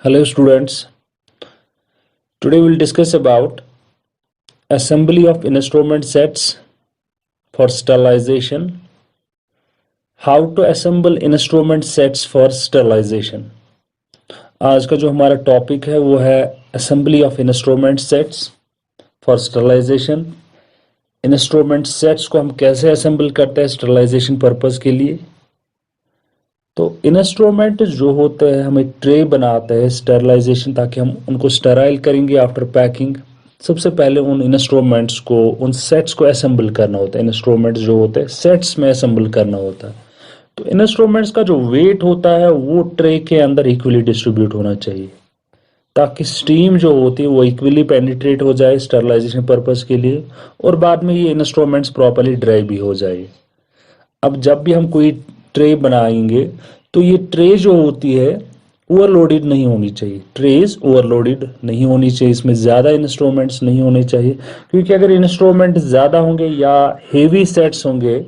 Hello students, today we'll discuss about assembly of instrument sets for sterilization, how to assemble instrument sets for sterilization। आज का जो हमारा topic है वो है assembly of instrument sets for sterilization। Instrument sets को हम कैसे असेंबल करते हैं स्टरलाइजेशन पर्पस के लिए। तो इंस्ट्रूमेंट जो होते हैं हम एक ट्रे बनाते हैं स्टरलाइजेशन ताकि हम उनको स्टराइल करेंगे आफ्टर पैकिंग। सबसे पहले उन इंस्ट्रूमेंट्स को उन सेट्स को असेंबल करना होता है। इंस्ट्रूमेंट्स जो होते हैं सेट्स में असेंबल करना होता है। तो इंस्ट्रूमेंट्स का जो वेट होता है वो ट्रे के अंदर इक्वली डिस्ट्रीब्यूट होना चाहिए ताकि स्टीम जो होती है वो इक्वली पेनिट्रेट हो जाए स्टरलाइजेशन पर्पस के लिए और बाद में ये इंस्ट्रूमेंट्स प्रॉपर्ली ड्राई भी हो जाए। अब जब भी हम कोई ट्रे बनाएंगे तो ये ट्रे जो होती है ओवरलोडेड नहीं होनी चाहिए। ट्रेज ओवरलोडेड नहीं होनी चाहिए, इसमें ज़्यादा इंस्ट्रूमेंट्स नहीं होने चाहिए क्योंकि अगर इंस्ट्रूमेंट ज़्यादा होंगे या हेवी सेट्स होंगे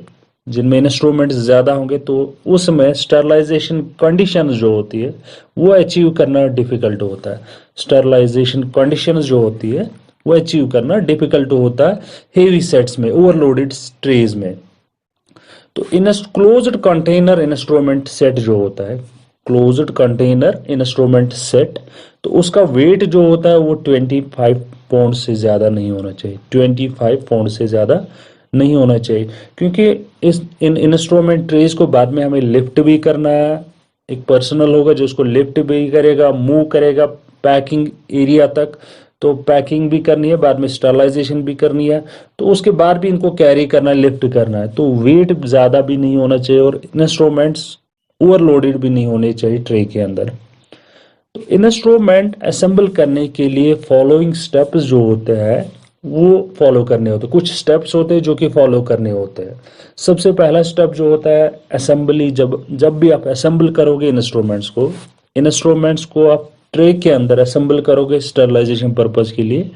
जिनमें इंस्ट्रूमेंट्स ज़्यादा होंगे तो उसमें स्टरलाइजेशन कंडीशन जो होती है वो अचीव करना डिफ़िकल्ट होता है। स्टरलाइजेशन कंडीशन जो होती है वो अचीव करना डिफ़िकल्ट होता है हेवी सेट्स में, ओवरलोडेड ट्रेज में। तो इन क्लोज्ड कंटेनर इंस्ट्रूमेंट सेट जो होता है, क्लोज्ड कंटेनर इंस्ट्रूमेंट सेट, तो उसका वेट जो होता है वो 25 पाउंड से ज़्यादा नहीं होना चाहिए। 25 पाउंड से ज़्यादा नहीं होना चाहिए क्योंकि इन इंस्ट्रूमेंट ट्रेज को बाद में हमें लिफ्ट भी करना है। एक पर्सनल होगा जो उसको लिफ्ट भी करेगा, मूव करेगा पैकिंग एरिया तक, तो पैकिंग भी करनी है, बाद में स्टरलाइजेशन भी करनी है, तो उसके बाद भी इनको कैरी करना है, लिफ्ट करना है। तो वेट ज़्यादा भी नहीं होना चाहिए और इंस्ट्रूमेंट्स ओवरलोडेड भी नहीं होने चाहिए ट्रे के अंदर। तो इंस्ट्रूमेंट असेंबल करने के लिए फॉलोइंग स्टेप्स जो होते हैं वो फॉलो करने होते हैं। कुछ स्टेप्स होते हैं जो कि फॉलो करने होते हैं। सबसे पहला स्टेप जो होता है असेंबली, जब भी आप असेंबल करोगे इंस्ट्रूमेंट्स को आप ट्रे के अंदर असेंबल करोगे स्टरलाइजेशन पर्पस के लिए,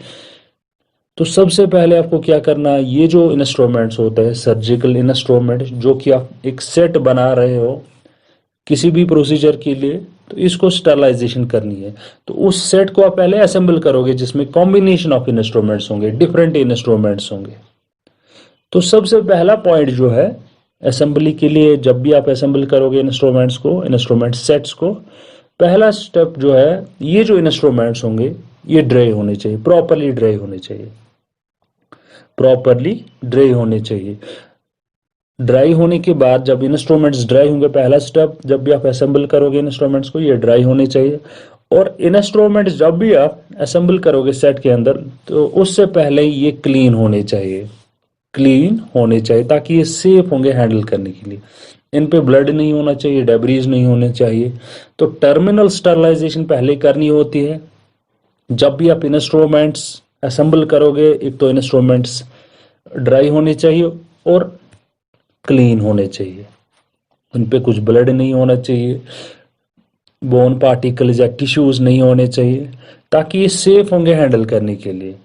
तो सबसे पहले आपको क्या करना है, ये जो इंस्ट्रूमेंट्स होते हैं सर्जिकल इंस्ट्रूमेंट जो कि आप एक सेट बना रहे हो किसी भी प्रोसीजर के लिए, तो इसको स्टरलाइजेशन करनी है। तो उस सेट को आप पहले असेंबल करोगे जिसमें कॉम्बिनेशन ऑफ इंस्ट्रूमेंट्स होंगे, डिफरेंट इंस्ट्रूमेंट्स होंगे। तो सबसे पहला पॉइंट जो है असेंबली के लिए, जब भी आप असेंबल करोगे इंस्ट्रूमेंट्स को, इंस्ट्रूमेंट सेट्स को, पहला स्टेप जो है ये जो इंस्ट्रूमेंट्स होंगे ये ड्राई होने चाहिए, प्रॉपरली ड्राई होने चाहिए, प्रॉपरली ड्राई होने चाहिए। ड्राई होने के बाद जब इंस्ट्रूमेंट्स ड्राई होंगे, पहला स्टेप जब भी आप असेंबल करोगे इंस्ट्रूमेंट्स को ये ड्राई होने चाहिए। और इंस्ट्रूमेंट्स जब भी आप असेंबल करोगे सेट के अंदर तो उससे पहले ये क्लीन होने चाहिए, क्लीन होने चाहिए ताकि ये सेफ होंगे हैंडल करने के लिए। इन पे ब्लड नहीं होना चाहिए, डेब्रीज नहीं होने चाहिए। तो टर्मिनल स्टरलाइजेशन पहले करनी होती है। जब भी आप इंस्ट्रूमेंट्स असेंबल करोगे एक तो इंस्ट्रूमेंट्स ड्राई होने चाहिए और क्लीन होने चाहिए, उन पे कुछ ब्लड नहीं होना चाहिए, बोन पार्टिकल्स या टिश्यूज नहीं होने चाहिए ताकि ये सेफ होंगे हैंडल करने के लिए।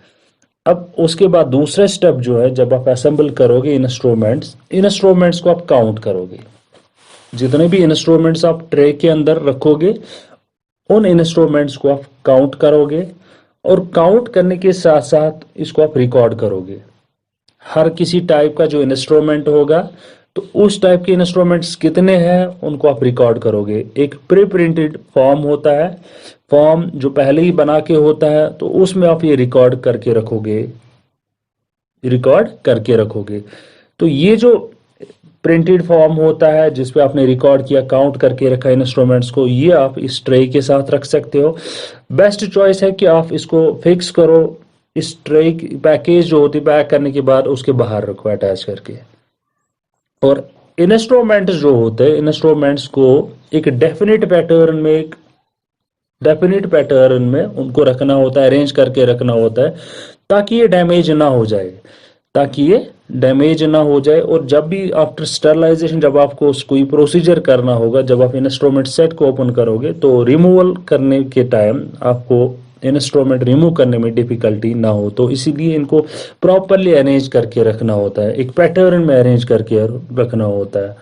अब उसके बाद दूसरा स्टेप जो है, जब आप असेंबल करोगे इंस्ट्रूमेंट्स को आप काउंट करोगे। जितने भी इंस्ट्रूमेंट्स आप ट्रे के अंदर रखोगे उन इंस्ट्रूमेंट्स को आप काउंट करोगे और काउंट करने के साथ साथ इसको आप रिकॉर्ड करोगे। हर किसी टाइप का जो इंस्ट्रूमेंट होगा तो उस टाइप के इंस्ट्रूमेंट्स कितने हैं उनको आप रिकॉर्ड करोगे। एक प्री प्रिंटेड फॉर्म होता है, फॉर्म जो पहले ही बना के होता है, तो उसमें आप ये रिकॉर्ड करके रखोगे। तो ये जो प्रिंटेड फॉर्म होता है जिसपे आपने रिकॉर्ड किया, काउंट करके रखा इंस्ट्रूमेंट्स को, ये आप इस ट्रे के साथ रख सकते हो। बेस्ट चॉइस है कि आप इसको फिक्स करो, इस ट्रे पैकेज जो होती है पैक करने के बाद उसके बाहर रखो अटैच करके। और इंस्ट्रूमेंट्स जो होते हैं इंस्ट्रूमेंट्स को एक डेफिनेट पैटर्न में उनको रखना होता है, अरेंज करके रखना होता है ताकि ये डैमेज ना हो जाए। और जब भी आफ्टर स्टरलाइजेशन जब आपको कोई प्रोसीजर करना होगा, जब आप इंस्ट्रूमेंट सेट को ओपन करोगे तो रिमूवल करने के टाइम आपको इंस्ट्रूमेंट रिमूव करने में डिफिकल्टी ना हो, तो इसीलिए इनको प्रॉपरली अरेंज करके रखना होता है, एक पैटर्न में अरेंज करके रखना होता है।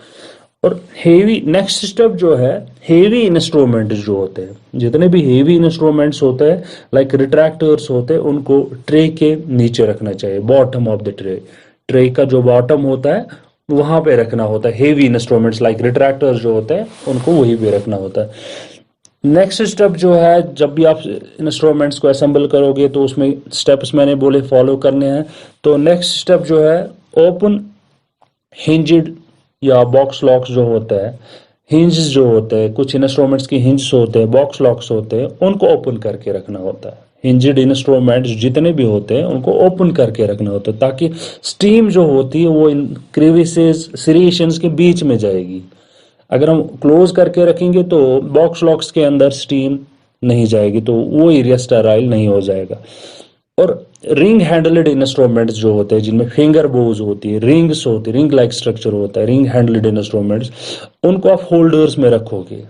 और हेवी नेक्स्ट स्टेप जो है, हेवी इंस्ट्रूमेंट्स जो होते हैं, जितने भी हेवी इंस्ट्रूमेंट्स होते हैं लाइक रिट्रैक्टर्स होते हैं, उनको ट्रे के नीचे रखना चाहिए, bottom of the tray. Tray का जो बॉटम होता है वहां पे रखना होता है। हेवी इंस्ट्रूमेंट्स लाइक रिट्रैक्टर्स जो होते हैं उनको वहीं पे रखना होता है। नेक्स्ट स्टेप जो है, जब भी आप इंस्ट्रूमेंट्स को असेंबल करोगे तो उसमें स्टेप्स मैंने बोले फॉलो करने हैं। तो नेक्स्ट स्टेप जो है, ओपन हिंज्ड या बॉक्स लॉक्स जो होता है, हिंज जो होते हैं, कुछ इंस्ट्रूमेंट्स की हिंज होते हैं, बॉक्स लॉक्स होते हैं, उनको ओपन करके रखना होता है। हिंज्ड इंस्ट्रूमेंट्स जितने भी होते हैं उनको ओपन करके रखना होता है, ताकि स्टीम जो होती है वो इन क्रीविसेस सीरिएशंस के बीच में जाएगी। अगर हम क्लोज करके रखेंगे तो बॉक्स लॉक्स के अंदर स्टीम नहीं जाएगी, तो वो एरिया स्टेराइल नहीं हो जाएगा। और रिंग हैंडल्ड इंस्ट्रूमेंट्स जो होते हैं, जिनमें फिंगर बोज होती है, रिंग्स होती है, रिंग लाइक स्ट्रक्चर होता है, रिंग हैंडल्ड इंस्ट्रूमेंट्स, उनको आप होल्डर्स में रखोगे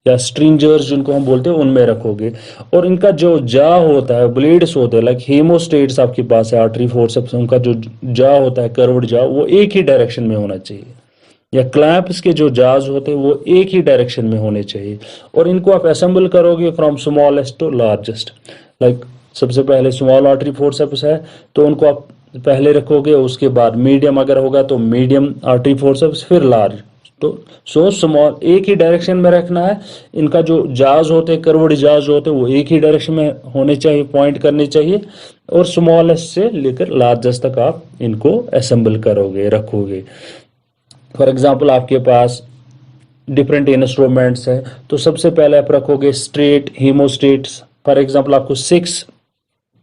या स्ट्रिंजर्स जिनको हम बोलते हैं उनमें रखोगे। और इनका जो जा होता है, ब्लेड्स होते हैं लाइक हेमोस्टेट्स आपके पास है, आर्टरी फोर्सेप्स, उनका जो जा होता है, कर्व्ड जा, वो एक ही डायरेक्शन में होना चाहिए। या क्लैंप्स के जो जाज होते हैं वो एक ही डायरेक्शन में होने चाहिए। और इनको आप असेंबल करोगे from smallest to largest. Like सबसे पहले स्मॉल आर्टरी फोर्सेप्स है तो उनको आप पहले रखोगे, उसके बाद मीडियम अगर होगा तो मीडियम आर्टरी फोर्सेप्स, फिर लार्ज। तो सो स्मॉल एक ही डायरेक्शन में रखना है। इनका जो जाज होते हैं, कर्व्ड जाज होते हैं, वो एक ही डायरेक्शन में होने चाहिए, पॉइंट करने चाहिए। और स्मॉलेस्ट से लेकर लार्जेस्ट तक आप इनको असेंबल करोगे, रखोगे। फॉर एग्जाम्पल आपके पास डिफरेंट इंस्ट्रूमेंट्स हैं, तो सबसे पहले आप रखोगे स्ट्रेट हीमोस्टेट्स। फॉर एग्जाम्पल आपको 6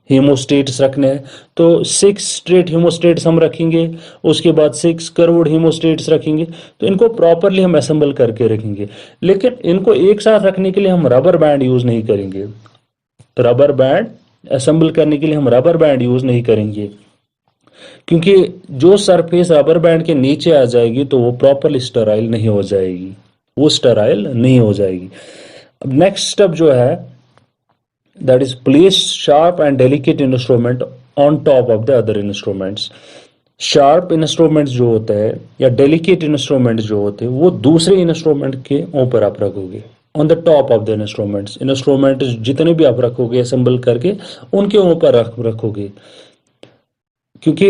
हीमोस्टेट्स रखने हैं, तो 6 स्ट्रेट हीमोस्टेट्स हम रखेंगे, उसके बाद 6 कर्व्ड हीमोस्टेट्स रखेंगे। तो इनको प्रॉपरली हम असेंबल करके रखेंगे। लेकिन इनको एक साथ रखने के लिए हम रबर बैंड यूज नहीं करेंगे। रबर बैंड असेंबल करने के लिए हम रबर बैंड यूज नहीं करेंगे, क्योंकि जो सरफेस रबर बैंड के नीचे आ जाएगी तो वो प्रॉपरली स्टेराइल नहीं हो जाएगी, वो स्टेराइल नहीं हो जाएगी। अब नेक्स्ट स्टेप जो है, that is place sharp and delicate instrument on top of the other instruments. Sharp instruments जो होते हैं या डेलिकेट इंस्ट्रूमेंट्स जो होते हैं वो दूसरे इंस्ट्रूमेंट के ऊपर आप रखोगे, on the top of the instruments. Instrument जितने भी आप रखोगे असेंबल करके, उनके ऊपर रखोगे। क्योंकि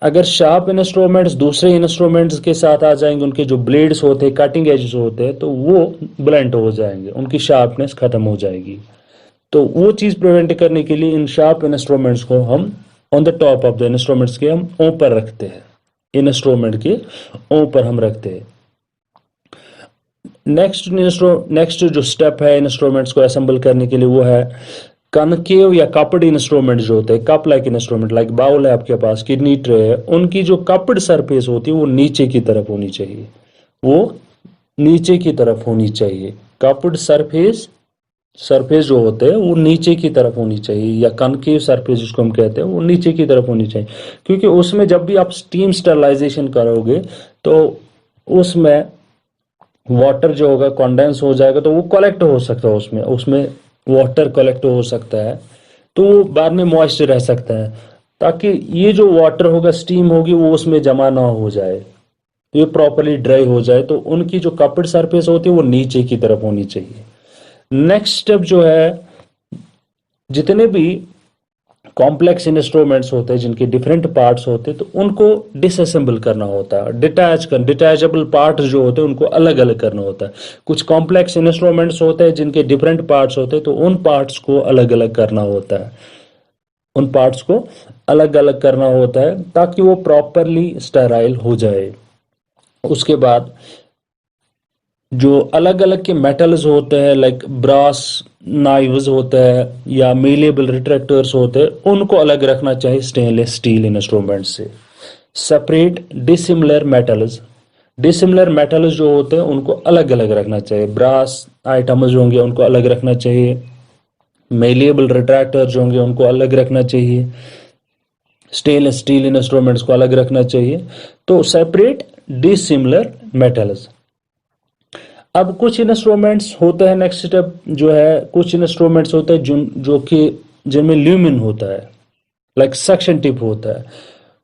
अगर शार्प इंस्ट्रूमेंट्स दूसरे इंस्ट्रूमेंट्स के साथ आ जाएंगे, उनके जो ब्लेड्स होते हैं, कटिंग एजेस होते हैं, तो वो ब्लंट हो जाएंगे, उनकी शार्पनेस खत्म हो जाएगी। तो वो चीज प्रिवेंट करने के लिए इन शार्प इंस्ट्रूमेंट्स को हम on the top of the instruments के हम ऊपर रखते हैं, इंस्ट्रूमेंट के ऊपर हम रखते हैं। नेक्स्ट जो स्टेप है इंस्ट्रूमेंट्स को असेंबल करने के लिए, वो है कनकेव या कपड इंस्ट्रूमेंट जो होते हैं, cup like instrument, like bowl है आपके पास, किडनी ट्रे है, उनकी जो कपड सरफेस होती है वो नीचे की तरफ होनी चाहिए, वो नीचे की तरफ होनी चाहिए। कपड सरफेस जो होते हैं वो नीचे की तरफ होनी चाहिए, या कनकेव सरफेस जिसको हम कहते हैं वो नीचे की तरफ होनी चाहिए। क्योंकि उसमें जब भी आप स्टीम स्टरलाइजेशन करोगे तो उसमें वाटर जो होगा कंडेंस हो जाएगा, तो वो कलेक्ट हो सकता है, उसमें वाटर कलेक्ट हो सकता है, तो वो बाद में मॉइस्ट रह सकता है। ताकि ये जो वाटर होगा, स्टीम होगी, वो उसमें जमा ना हो जाए, ये प्रॉपरली ड्राई हो जाए। तो उनकी जो कपड सरफेस होती है वो नीचे की तरफ होनी चाहिए। नेक्स्ट स्टेप जो है, जितने भी कॉम्प्लेक्स इंस्ट्रूमेंट्स होते हैं जिनके डिफरेंट पार्ट्स होते हैं, तो उनको डिसअसेंबल करना होता है, डिटैचेबल पार्ट्स जो होते हैं उनको अलग अलग करना होता है। कुछ कॉम्प्लेक्स इंस्ट्रूमेंट्स होते हैं जिनके डिफरेंट पार्ट्स होते हैं, तो उन पार्ट्स को अलग अलग करना होता है, उन पार्ट्स को अलग अलग करना होता है ताकि वो प्रॉपरली स्टेराइल हो जाए। उसके बाद जो अलग अलग के मेटल्स होते हैं, लाइक ब्रास नाइव्स होते हैं या मेलेबल रिट्रैक्टर्स होते हैं, उनको अलग रखना चाहिए स्टेनलेस स्टील इंस्ट्रूमेंट से। सेपरेट डिसिमिलर मेटल्स जो होते हैं उनको अलग अलग रखना चाहिए। ब्रास आइटम्स जो होंगे उनको अलग रखना चाहिए, मेलेबल रिट्रैक्टर जो होंगे उनको अलग रखना चाहिए, स्टेनलेस स्टील इंस्ट्रूमेंट्स को अलग रखना चाहिए। तो सेपरेट डिसिमिलर मेटल्स। अब कुछ इंस्ट्रूमेंट्स होते हैं, नेक्स्ट स्टेप जो है, कुछ इंस्ट्रूमेंट्स होते हैं जो कि जिनमें ल्यूमिन होता है, लाइक सक्शन टिप होता है।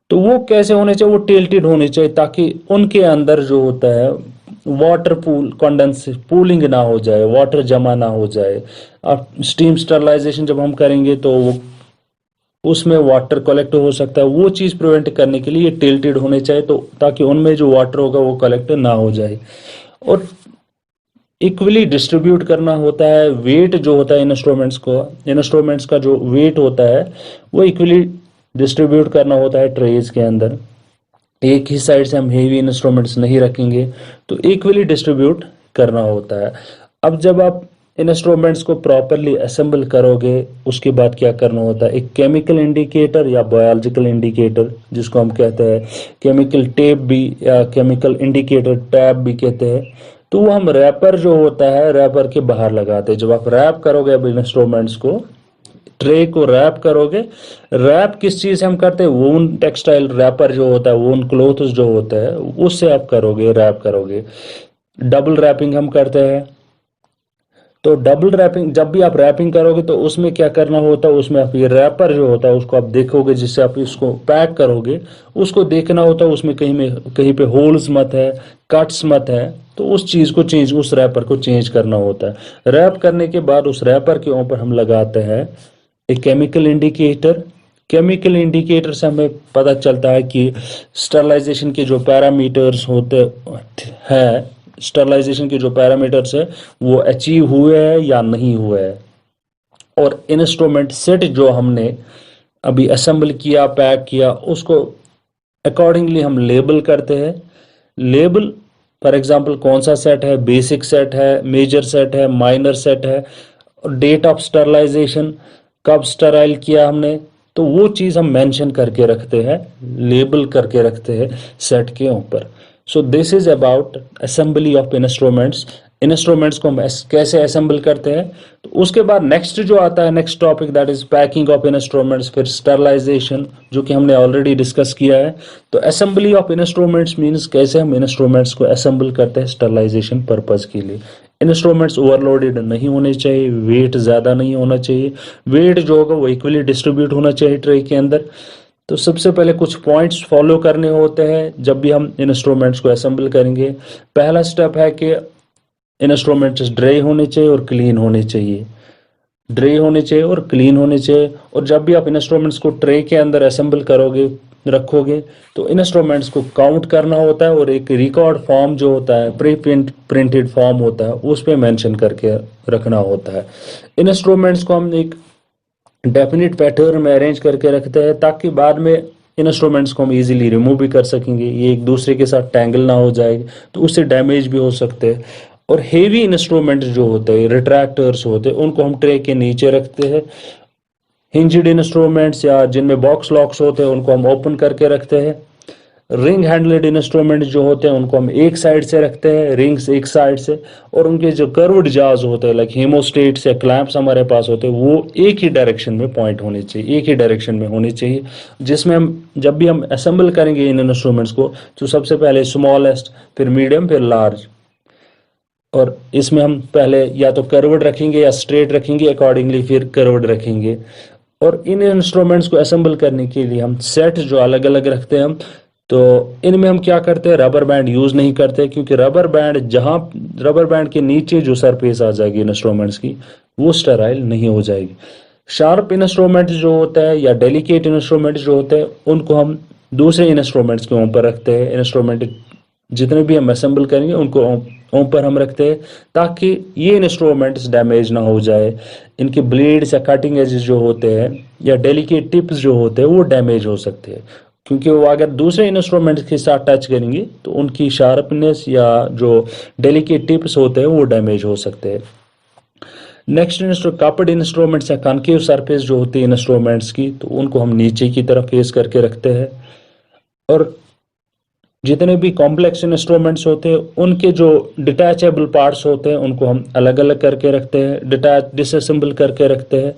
तो वो कैसे होने चाहिए, वो टिल्टेड होने चाहिए ताकि उनके अंदर जो होता है वाटर कंडेंस पूलिंग ना हो जाए, वाटर जमा ना हो जाए। अब स्टीम स्टरलाइजेशन जब हम करेंगे तो उसमें वाटर कलेक्ट हो सकता है, वो चीज़ प्रिवेंट करने के लिए टिल्टेड होने चाहिए, तो ताकि उनमें जो वाटर होगा वो कलेक्ट ना हो जाए। और इक्वली डिस्ट्रीब्यूट करना होता है, वेट जो होता है इंस्ट्रूमेंट्स का जो वेट होता है वो इक्वली डिस्ट्रीब्यूट करना होता है ट्रेज के अंदर। एक ही साइड से हम हेवी इंस्ट्रूमेंट्स नहीं रखेंगे, तो इक्वली डिस्ट्रीब्यूट करना होता है। अब जब आप इंस्ट्रूमेंट्स को प्रॉपरली असेंबल करोगे, उसके बाद क्या करना होता है, एक केमिकल इंडिकेटर या बायोलॉजिकल इंडिकेटर जिसको हम कहते हैं केमिकल टेप भी या केमिकल इंडिकेटर टैब भी कहते हैं, तो वो हम रैपर जो होता है रैपर के बाहर लगाते हैं। जब आप रैप करोगे अब इंस्ट्रूमेंट्स को, ट्रे को रैप करोगे, रैप किस चीज से हम करते हैं, वून टेक्सटाइल रैपर जो होता है, वून क्लोथ जो होता है उससे आप करोगे, रैप करोगे। डबल रैपिंग हम करते हैं। तो डबल रैपिंग जब भी आप रैपिंग करोगे तो उसमें क्या करना होता है, उसमें आप ये रैपर जो होता है उसको आप देखोगे, जिससे आप इसको पैक करोगे उसको देखना होता है उसमें कहीं पे होल्स मत है, कट्स मत है, तो उस चीज को चेंज, उस रैपर को चेंज करना होता है। रैप करने के बाद उस रैपर के ऊपर हम लगाते हैं एक केमिकल इंडिकेटर। केमिकल इंडिकेटर से हमें पता चलता है कि स्टरलाइजेशन के जो पैरामीटर्स होते हैं, स्टरलाइजेशन के जो पैरामीटर्स है वो अचीव हुए हैं या नहीं हुए हैं। और इंस्ट्रूमेंट सेट जो हमने अभी असेंबल किया, पैक किया, उसको अकॉर्डिंगली हम लेबल करते हैं। लेबल फॉर एग्जांपल कौन सा सेट है, बेसिक सेट है, मेजर सेट है, माइनर सेट है, और डेट ऑफ स्टरलाइजेशन, कब स्टराइल किया हमने, तो वो चीज़ हम मेंशन करके रखते हैं, लेबल करके रखते हैं सेट के ऊपर। So this is about assembly of instruments. Instruments को हम कैसे असेंबल करते हैं। तो उसके बाद नेक्स्ट जो आता है, next topic, that is packing of instruments, फिर स्टरलाइजेशन जो कि हमने ऑलरेडी डिस्कस किया है। तो असेंबली ऑफ इंस्ट्रूमेंट्स मीन्स कैसे हम इंस्ट्रूमेंट्स को असेंबल करते हैं स्टरलाइजेशन पर्पज के लिए। इंस्ट्रूमेंट्स ओवरलोडेड नहीं होने चाहिए, वेट ज़्यादा नहीं होना चाहिए, वेट जो होगा वो इक्वली डिस्ट्रीब्यूट होना चाहिए ट्रे के अंदर। तो सबसे पहले कुछ पॉइंट्स फॉलो करने होते हैं जब भी हम इंस्ट्रूमेंट्स को असेंबल करेंगे। पहला स्टेप है कि इंस्ट्रूमेंट्स ड्राई होने चाहिए और क्लीन होने चाहिए, ड्राई होने चाहिए और क्लीन होने चाहिए। और जब भी आप इंस्ट्रूमेंट्स को ट्रे के अंदर असेंबल करोगे, रखोगे, तो इंस्ट्रूमेंट्स को काउंट करना होता है और एक रिकॉर्ड फॉर्म जो होता है, प्रिंटेड फॉर्म होता है, उस पर मेंशन करके रखना होता है। इंस्ट्रूमेंट्स को हम एक डेफिनेट पैटर्न में अरेंज करके रखते हैं ताकि बाद में इंस्ट्रूमेंट्स को हम इजीली रिमूव भी कर सकेंगे, ये एक दूसरे के साथ टैंगल ना हो जाएगी, तो उससे डैमेज भी हो सकते हैं। और हेवी इंस्ट्रूमेंट जो होते हैं, रिट्रैक्टर्स होते हैं, उनको हम ट्रे के नीचे रखते हैं। हिंज्ड इंस्ट्रूमेंट्स या जिनमें बॉक्स लॉक्स होते हैं उनको हम ओपन करके रखते हैं। रिंग हैंडल्ड इंस्ट्रूमेंट जो होते हैं उनको हम एक साइड से रखते हैं, रिंग्स एक साइड से, और उनके जो कर्व्ड जाज होते हैं लाइक हेमोस्टेट्स या क्लैंप्स हमारे पास होते हैं, वो एक ही डायरेक्शन में पॉइंट होने चाहिए, एक ही डायरेक्शन में होने चाहिए। जिसमें हम जब भी हम असेंबल करेंगे इन इंस्ट्रूमेंट्स को, तो सबसे पहले स्मॉलेस्ट, फिर मीडियम, फिर लार्ज, और इसमें हम पहले या तो कर्व्ड रखेंगे या स्ट्रेट रखेंगे, अकॉर्डिंगली फिर कर्व्ड रखेंगे। और इन इंस्ट्रूमेंट्स को असेंबल करने के लिए हम सेट जो अलग अलग रखते हैं हम, तो इनमें हम क्या करते हैं, रबर बैंड यूज़ नहीं करते, क्योंकि रबर बैंड के नीचे जो सरफेस आ जाएगी इंस्ट्रूमेंट्स की, वो स्टेराइल नहीं हो जाएगी। शार्प इंस्ट्रूमेंट जो होता है या डेलिकेट इंस्ट्रूमेंट जो होते हैं उनको हम दूसरे इंस्ट्रूमेंट्स के ऊपर रखते हैं। इंस्ट्रूमेंट जितने भी हम असेंबल करेंगे उनको ऊपर हम रखते हैं ताकि ये इंस्ट्रूमेंट्स डैमेज ना हो जाए, इनके ब्लेड्स या कटिंग एजेस जो होते हैं या डेलिकेट टिप्स जो होते हैं वो डैमेज हो सकते हैं, क्योंकि वो अगर दूसरे इंस्ट्रूमेंट्स के साथ टच करेंगे तो उनकी शार्पनेस या जो डेलिकेट टिप्स होते हैं वो डैमेज हो सकते हैं। नेक्स्ट कपड इंस्ट्रूमेंट्स या कनकेव सरफेस जो होती है इंस्ट्रूमेंट्स की, तो उनको हम नीचे की तरफ फेस करके रखते हैं। और जितने भी कॉम्प्लेक्स इंस्ट्रूमेंट्स होते हैं उनके जो डिटैचेबल पार्ट्स होते हैं उनको हम अलग अलग करके रखते हैं, डिसअसेंबल करके रखते हैं।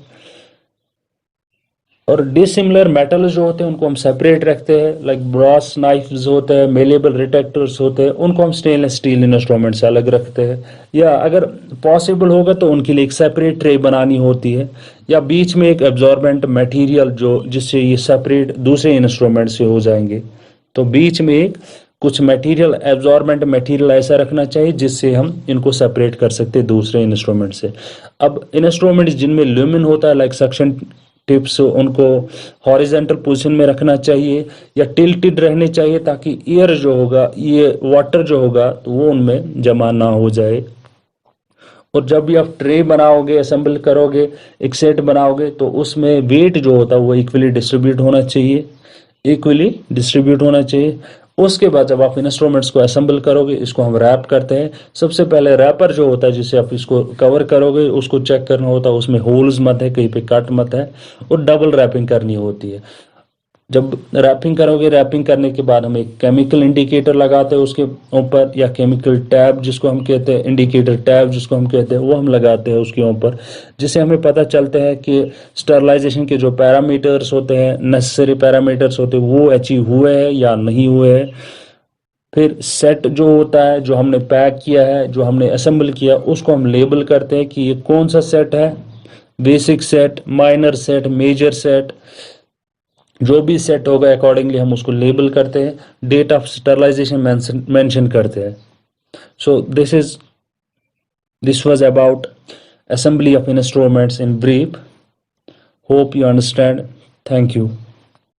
और डिसिमिलर मेटल जो होते हैं उनको हम सेपरेट रखते हैं, लाइक ब्रॉस नाइफ्स होते हैं, मेलेबल रिटेक्टर्स होते हैं, उनको हम स्टेनलेस स्टील इंस्ट्रूमेंट से अलग रखते हैं। या अगर पॉसिबल होगा तो उनके लिए एक सेपरेट ट्रे बनानी होती है, या बीच में एक एब्जॉर्बेंट मटेरियल जो जिससे ये सेपरेट दूसरे इंस्ट्रूमेंट से हो जाएंगे, तो बीच में एक कुछ मटेरियल, एब्जॉर्बेंट मटेरियल ऐसा रखना चाहिए जिससे हम इनको सेपरेट कर सकते हैं दूसरे इंस्ट्रूमेंट से। अब इंस्ट्रूमेंट जिनमें ल्यूमिन होता है लाइक सक्शन टिप्स, उनको हॉरिजेंटल पोजीशन में रखना चाहिए या टिल्टेड रहने चाहिए ताकि एयर जो होगा, ये वाटर जो होगा तो वो उनमें जमा ना हो जाए। और जब भी आप ट्रे बनाओगे, असेंबल करोगे, एक सेट बनाओगे तो उसमें वेट जो होता है वो इक्वली डिस्ट्रीब्यूट होना चाहिए, इक्वली डिस्ट्रीब्यूट होना चाहिए। उसके बाद जब आप इंस्ट्रूमेंट्स को असेंबल करोगे, इसको हम रैप करते हैं। सबसे पहले रैपर जो होता है जिसे आप इसको कवर करोगे उसको चेक करना होता है, उसमें होल्स मत है, कहीं पे कट मत है, और डबल रैपिंग करनी होती है। जब रैपिंग करोगे, रैपिंग करने के बाद हम एक केमिकल इंडिकेटर लगाते हैं उसके ऊपर, या केमिकल टैब जिसको हम कहते हैं, इंडिकेटर टैब जिसको हम कहते हैं, वो हम लगाते हैं उसके ऊपर, जिससे हमें पता चलता है कि स्टरलाइजेशन के जो पैरामीटर्स होते हैं, नेसेसरी पैरामीटर्स होते हैं, वो अचीव हुए हैं या नहीं हुए हैं। फिर सेट जो होता है, जो हमने पैक किया है, जो हमने असेंबल किया, उसको हम लेबल करते हैं कि ये कौन सा सेट है, basic set, minor set, major set, जो भी सेट होगा अकॉर्डिंगली हम उसको लेबल करते हैं, डेट ऑफ स्टरलाइजेशन मेंशन करते हैं। So this was about assembly of instruments in brief. Hope you understand. Thank you.